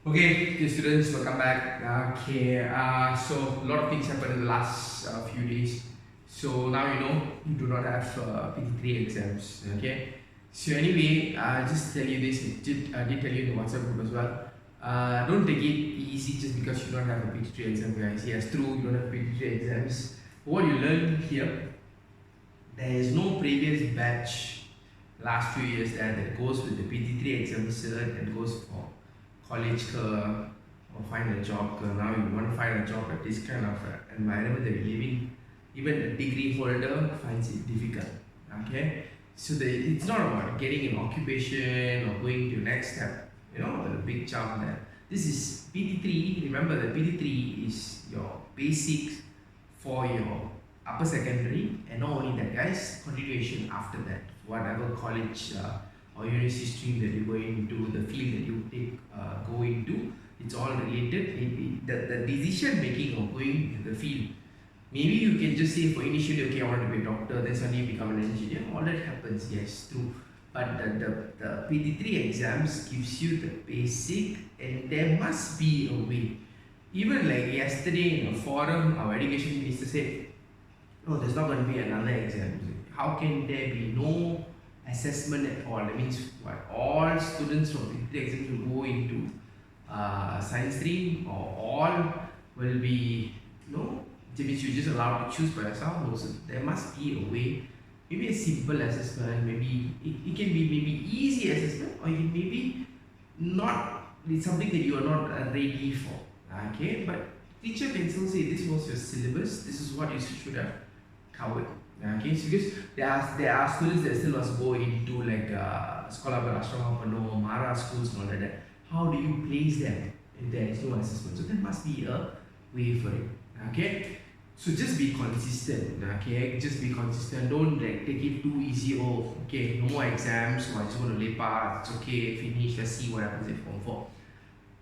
Okay, dear students, welcome back. So a lot of things happened in the last few days. So now you know you do not have PT3 exams. Okay. So anyway, just tell you this. I did tell you in the WhatsApp group as well. Don't take it easy just because you don't have a PT3 exam, guys. Yes, true. You don't have PT3 exams. What you learn here, there is no previous batch last few years that goes with the PT3 exam cert and goes for college or find a job. Now you want to find a job at this kind of environment that we live in. Even a degree holder finds it difficult. Okay, so it's not about getting an occupation or going to the next step. You know, the big jump there. This is PT3. Remember that PT3 is your basics for your upper secondary, and not only that, guys, continuation after that, whatever college or university stream that you go into, the field that you take go into, it's all related. The decision making of going into the field, maybe you can just say for initially, okay, I want to be a doctor, then suddenly you become an engineer. All that happens, yes, true. But the PT3 exams gives you the basic, and there must be a way. Even like yesterday in a forum, our education minister said, no, there's not going to be another exam. How can there be no assessment at all? That means what? All students from the exams will go into science stream, or all will be, that means you're just allowed to choose by yourself. No, so there must be a way. Maybe a simple assessment, maybe it can be maybe easy assessment, or it can maybe not, it's something that you are not ready for. Okay, but teacher can still say this was your syllabus, this is what you should have covered. Okay, so because there are students that still must go into like Sekolah Berasrama Penuh, Mara schools and all like that. How do you place them if there is no assessment? So there must be a way for it. Okay, so just be consistent. Okay, just be consistent. Don't like take it too easy. Oh, okay, no more exams, so I just want to lepak. It's okay, finish. Let's see what happens in Form 4.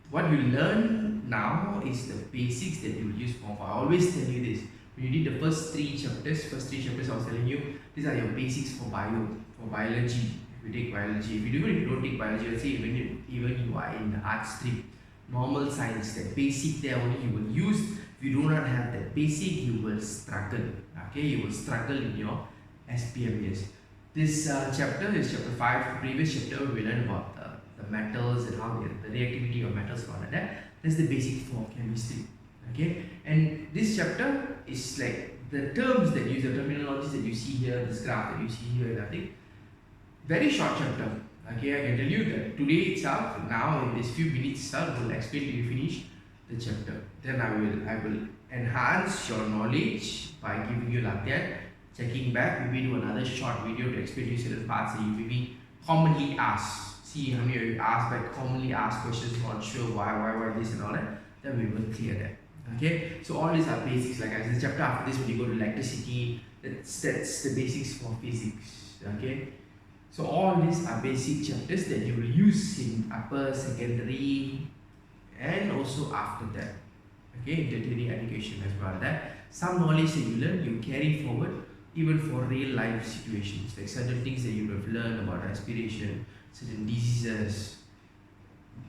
What you learn now is the basics that you will use Form 4. I always tell you this. When you did the first three chapters I was telling you, these are your basics for biology. If you take biology, if you don't take biology, let's say even you are in the art stream, normal science, that basic there only you will use. If you do not have that basic, you will struggle. Okay, you will struggle in your SPM years. This chapter is chapter 5. The previous chapter we learned about the metals and how the reactivity of metals and all that. That's the basic for chemistry. Okay, and this chapter is like the terms that use, the terminologies that you see here, this graph that you see here, and everything. Very short chapter. Okay, I can tell you that today itself, now in this few minutes itself, will explain till you finish the chapter. Then I will enhance your knowledge by giving you latihan, checking back, maybe do another short video to explain you certain parts that you maybe commonly ask. See how many of you ask like commonly asked questions, not sure why this and all that. Then we will clear that. Okay, so all these are basics. Like I said, chapter after this, when you go to electricity, that's the basics for physics. Okay, so all these are basic chapters that you will use in upper secondary and also after that. Okay, tertiary education as well. That some knowledge that you learn, you carry forward even for real life situations, like certain things that you have learned about respiration, certain diseases,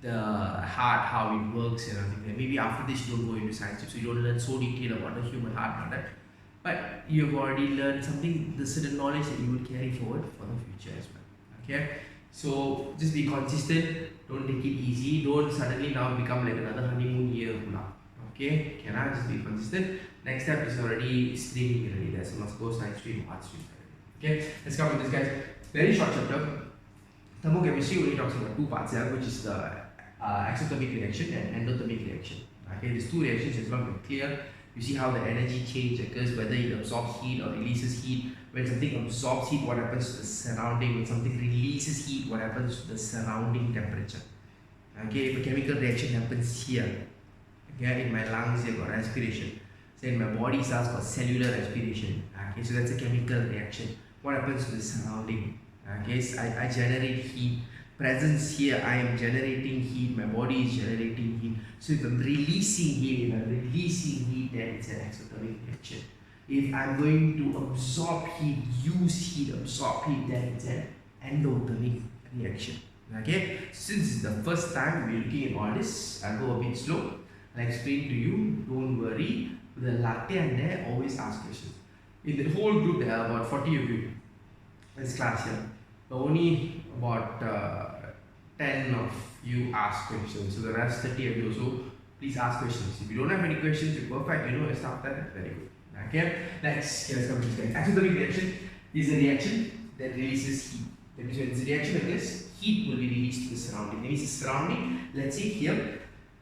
the heart, how it works and everything. Maybe after this you don't go into science, so you don't learn so detailed about the human heart and that. But you have already learned something, the certain knowledge that you will carry forward for the future as well. Okay, so just be consistent. Don't take it easy. Don't suddenly now become like another honeymoon year. Okay, can I just be consistent? Next step is already streaming already there, so let's go science stream, art stream. Okay, let's come with this, guys. Very short chapter. Thermochemistry only talks about two parts here, which is the exothermic reaction and endothermic reaction. Okay, these two reactions is not clear. You see how the energy change occurs, whether it absorbs heat or releases heat. When something absorbs heat, what happens to the surrounding? When something releases heat, what happens to the surrounding temperature? Okay, if a chemical reaction happens here, okay, in my lungs here got respiration. Say in my body cells got cellular respiration. Okay, so that's a chemical reaction. What happens to the surrounding? Okay, so I generate heat. Presence here, I am generating heat, my body is generating heat. So if I'm releasing heat, then it's an exothermic reaction. If I'm going to absorb heat, use heat, absorb heat, then it's an endothermic reaction. Okay, since it's the first time we're looking at all this, I'll go a bit slow. I'll explain to you. Don't worry. With the latte and there, always ask questions. In the whole group, there are about 40 of you. This class here. But only about 10 of you ask questions. So the rest 30 of you also, please ask questions. If you don't have any questions, you're perfect. You know your stuff. That very good. Okay. Next, let's come to this guy. Exothermic reaction is a reaction that releases heat. That means when it's a reaction like this, heat will be released to the surrounding. That means the surrounding, let's say here,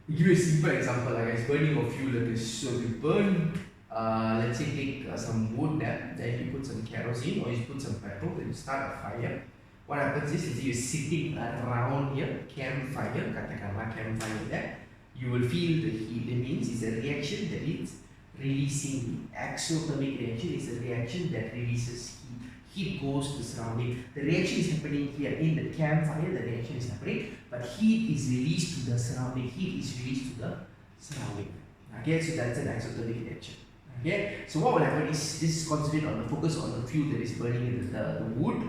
I'll give you a simple example, like it's burning of fuel like this. So if you burn, let's say take some wood there, then you put some kerosene or you put some petrol, then you start a fire. What happens is you're sitting around here, campfire, katakanlah campfire there, you will feel the heat. That means it's a reaction that is releasing heat. Exothermic reaction is a reaction that releases heat. Heat goes to the surrounding. The reaction is happening here in the campfire, the reaction is happening, but heat is released to the surrounding. Heat is released to the surrounding. Okay, so that's an exothermic reaction. Okay, so what will happen is this is concentrated on the focus on the fuel that is burning in the wood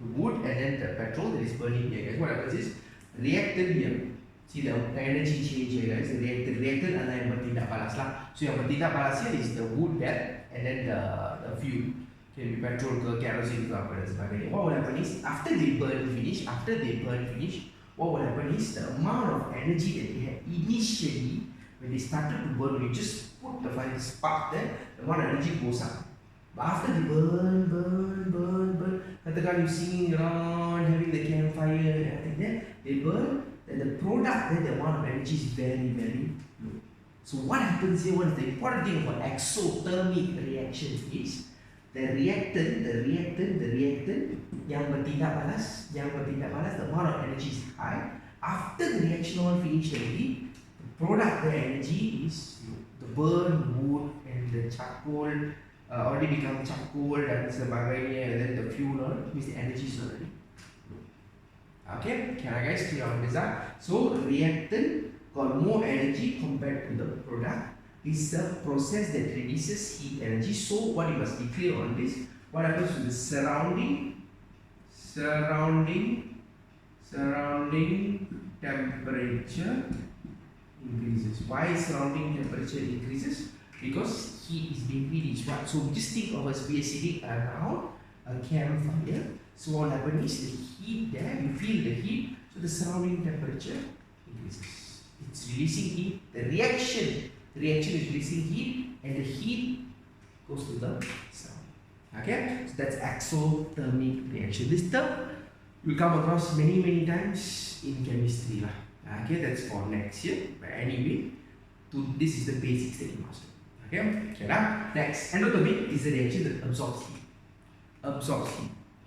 and then the petrol that is burning here, guys. What happens is reactant here. See the energy change here, guys. The reactant adalah yang bertindak panas lah. So yang bertindak panas here is the wood there and then the fuel. Okay, petrol ke kerosene ke apa dan sebagainya. What will happen is after they burn finish, what will happen is the amount of energy that they had initially when they started to burn, we just put the fire spark there, the amount of energy goes up. But after they burn, katakan you singing around, having the campfire and everything there, they burn, then the product, then the amount of energy is very, very low. So what happens here, what is the important thing about exothermic reaction is, the reactant yang bertindak panas, the amount of energy is high. After the reaction all finished already, the product, the energy is low. The burn wood and the charcoal already become charcoal dan sebagainya, and then the fuel all means the energy is already low. Okay, can I guys clear on this? So reactant got more energy compared to the product. Is a process that releases heat energy. So what you must be clear on this, what happens to the surrounding temperature increases. Why surrounding temperature increases? Because heat is being released. Right? So just think of us we are sitting around a campfire. So what happens is the heat there, you feel the heat, so the surrounding temperature increases. It's releasing heat. The reaction is releasing heat and the heat goes to the surrounding. Okay, so that's exothermic reaction. This term you'll come across many times in chemistry lah. Okay, that's for next year. But anyway, this is the basics that you must know. Okay, now next, endothermic is a reaction that absorbs heat.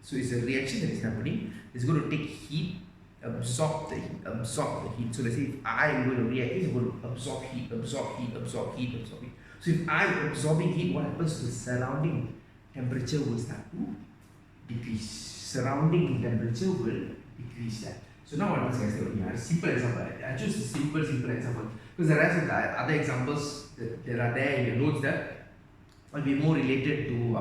So it's a reaction that is happening. It's going to take heat, absorb the heat. So let's say if I am going to react, it's going to absorb heat. So if I am absorbing heat, what happens to the surrounding temperature will start to decrease. Surrounding temperature will decrease that. So now what happens, guys? A simple example. I choose a simple example because the rest of the other examples that are there in your notes there will be more related to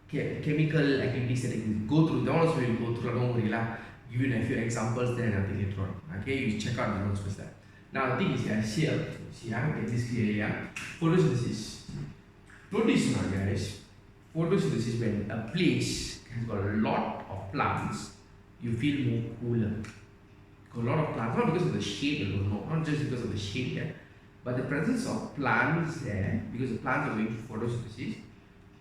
chemical activities that you go through. The ones we will go through. Don't worry lah. Give you a few examples then I'll later on. Okay, you check out the notes first. Now the thing is, guys, here, see, I get this clear here. Photosynthesis. Guys, photosynthesis, when a place has got a lot of plants, you feel more cooler. Got a lot of plants, not because of the shade alone, no, not just because of the shade there, but the presence of plants there, because the plants are going through photosynthesis.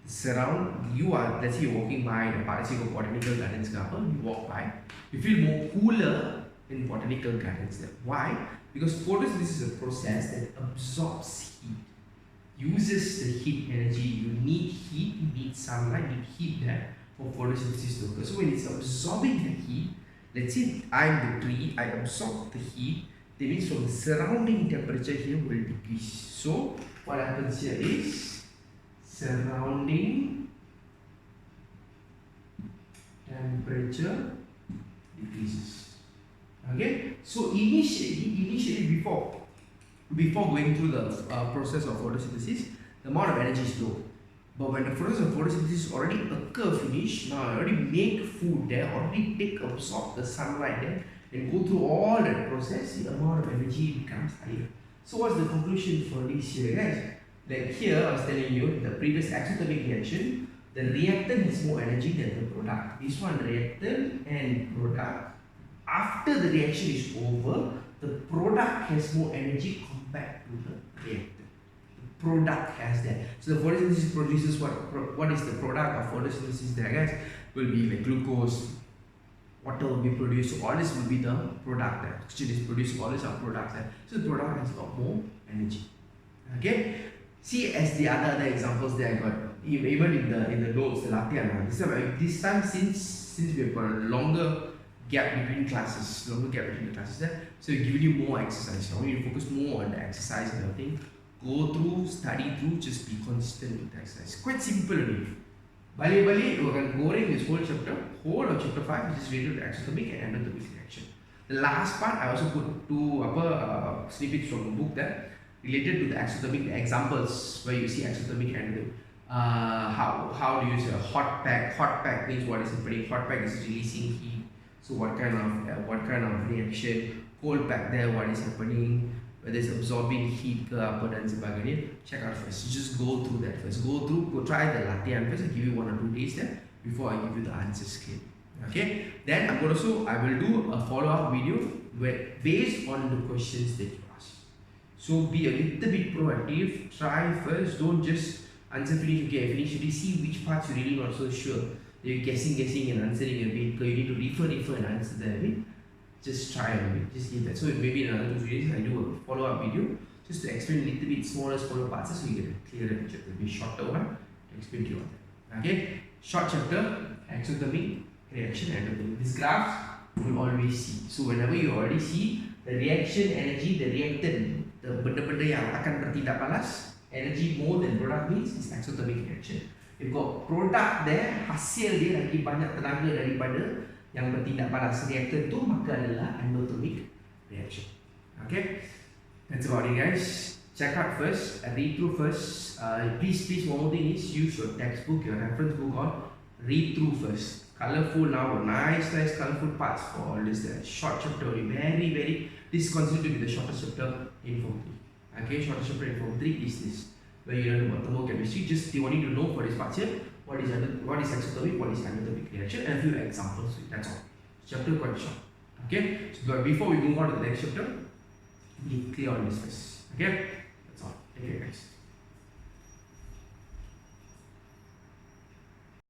Surround you are, let's say you're walking by the Parasico botanical gardens, you walk by, you feel more cooler in botanical gardens there. Why? Because photosynthesis is a process that absorbs heat, uses the heat energy. You need heat, you need sunlight, you need heat there for photosynthesis to occur. So when it's absorbing the heat, let's say I'm the tree, I absorb the heat, that means from the surrounding temperature here will decrease. So what happens here is surrounding temperature decreases. Okay, so initially before going through the process of photosynthesis, the amount of energy is low. But when the process of photosynthesis already occur finish, now I already make food there, already absorb the sunlight there, and go through all that process, the amount of energy becomes higher. So what's the conclusion for this here, guys? Like here I was telling you, the previous exothermic reaction, the reactant has more energy than the product. This one, reactant and product. After the reaction is over, the product has more energy compared to the reactant. The product has that. So the photosynthesis produces what is the product of photosynthesis there, guys? Will be like glucose, water will be produced. So all this will be the product there. Oxygen is produced, all these are products there. So the product has a lot more energy. Okay? See as the other examples there I got. Even in the notes, the latihan. This time since we've got a longer gap between classes, there, so we're giving you more exercise. I want you to focus more on the exercise and everything. Go through, study through, just be consistent with the exercise. Quite simple only. Balik-balik, you can goreng this whole of chapter 5, which is related to exothermic and endothermic reaction. The last part, I also put two snippets from the book there related to the exothermic, the examples where you see exothermic and how do you use a hot pack? Hot pack means what is happening. Hot pack is releasing heat. So what kind of reaction? Cold pack there, what is happening? Whether it's absorbing heat ke apa dan sebagainya. Check out first. Just go through that first. Go try the latihan first. I'll give you 1 or 2 days there before I give you the answers clear. Okay. Then I will do a follow-up video based on the questions that you ask. So be a little bit proactive. Try first. Don't just answer finish. Okay, I finish. You see which parts you're really not so sure. You're guessing and answering a bit. You need to refer and answer that a bit. Just try a bit. Just give that. So maybe in another 2 days I do a follow-up video just to explain a little bit smaller parts so you get a clearer picture. It will be a shorter one to explain to you on that. Okay? Short chapter, exothermic reaction and endothermic. This graph you will always see. So whenever you already see the reaction energy, the reactant, the benda-benda yang akan bertindak panas, energy more than product means is exothermic reaction. You've got product there, hasil dia lagi banyak tenaga daripada yang bertindak panas. Reactant tu maka adalah endothermic reaction. Okay, that's about it, guys. Check out first, read through first. Please, one more thing is use your textbook, your reference book, or read through first. Colorful now, nice colorful parts for all this. Short chapter, very. This is considered to be the shortest chapter in Form 3. Okay, shortest chapter in Form 3 is this, where you learn about thermochemistry. Just they want you to know for this part here. What is exothermic, what is endothermic reaction, and a few examples. That's all. Chapter quite short. Okay. So before we move on to the next chapter, be clear on this first. Okay. That's all. Thank you, guys.